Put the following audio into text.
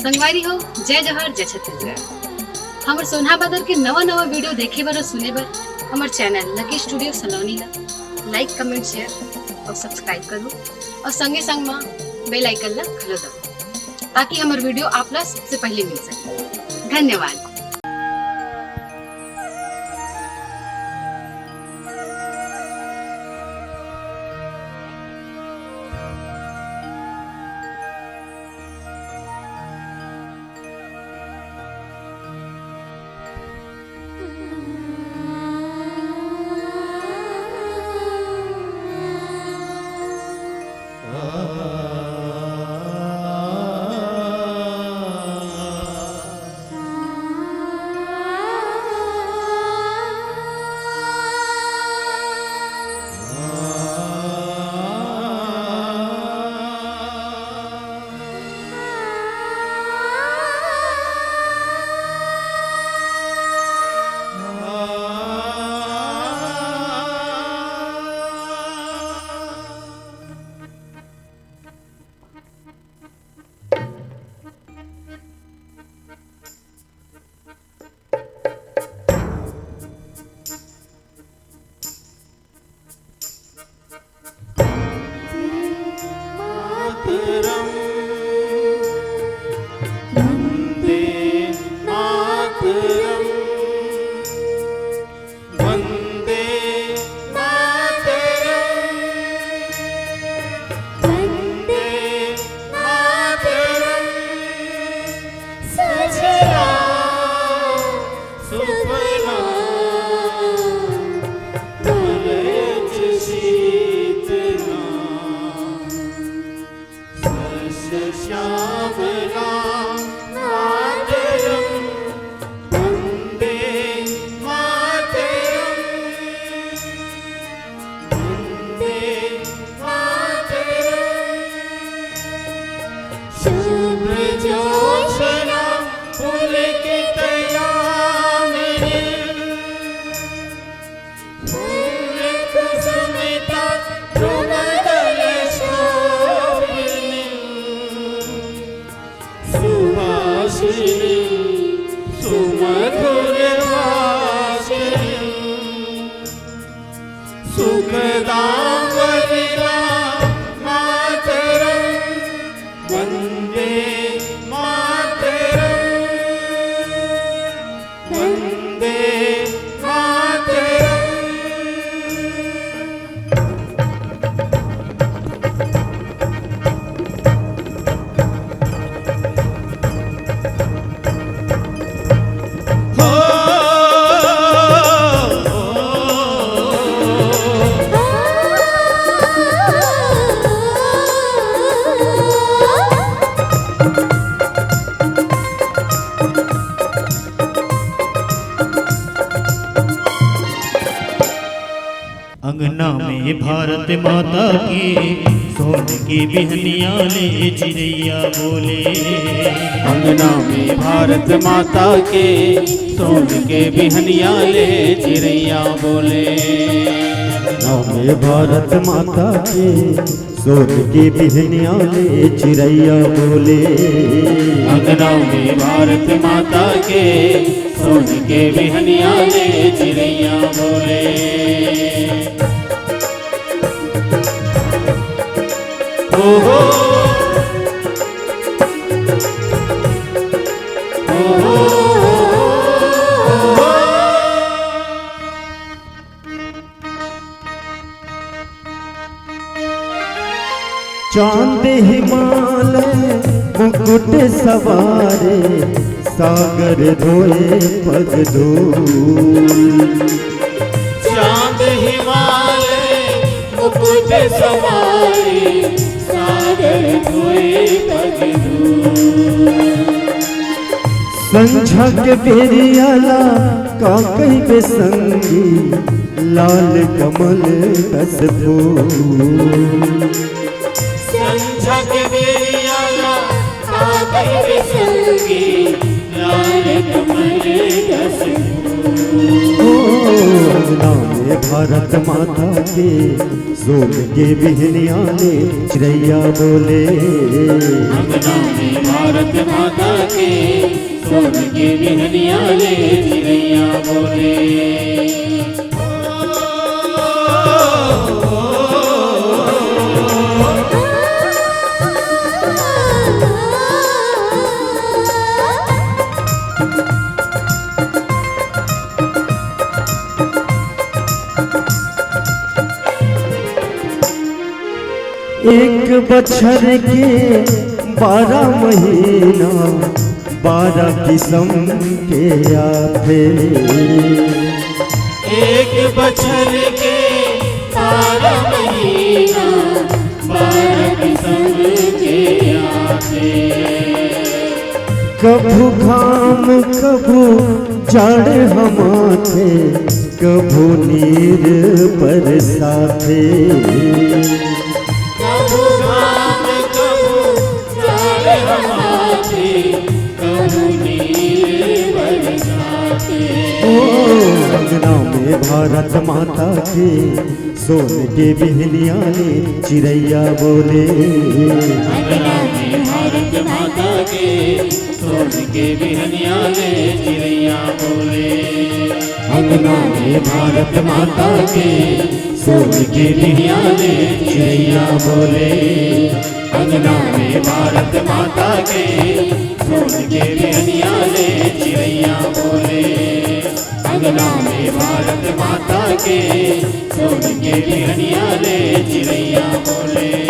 संगवारी हो जय जवाहर जय छत्तीसगढ़। हमर सोना बदर के नवा नवा वीडियो देखे बर और सुने बर हमर चैनल लकी स्टूडियो सलोनी ला लाइक कमेंट शेयर और सब्सक्राइब करो और संगे संग मा बेल आइकन ला घलो दबाओ ताकि हमर वीडियो आप ला सबसे पहले मिल सके। धन्यवाद। अंगना में भारत माता की सोन की बिहनिया ले चिड़ैया बोले। अंगना में भारत माता के सोन के बिहनिया ले चिड़ैया बोले। अंगना में भारत माता के सोन की बिहनिया ले चिड़ैया बोले। अंगना में भारत माता के सोन के बिहनिया ले चिड़ैया बोले। ओहो चांद हिमालय मुकुट सवारे सागर धोए पग धूल। चांद हिमालय मुकुट सवारे सागर धोए पग धूल। संझा के बेरियाला काकई बेसंगी लाल कमल कस फूल। संझा के बेरियाला काकई बेसंगी लाल कमल कस ओ अंगना में भारत माता के सोन के बिहनिया ने चिड़ैया बोले। अंगना में भारत माता के सोन के बिहनिया ले चिड़ैया बोले। एक बछर के 12 महीना 12 किस्म के आते। एक बछर के 12 महीना 12 किस्म के आते। कभू घाम कभू जाड़ हमारे कभू नीर बरसाते। कभू घाम कभू जाड़ हमारे कभू नीर बरसाते। ओ अंगना में भारत माता के सोन के बिहनिया ने चिड़ैया बोले। अंगना में भारत माता के सोन के बिहनिया ले चिड़ैया बोले। अंगना में भारत माता के सोन के बिहनिया ने चिड़ैया बोले। अंगना में भारत माता के सोन के बिहनिया ले चिड़ैया बोले। अंगना में भारत माता के सोन के बिहनिया ले चिड़ैया बोले।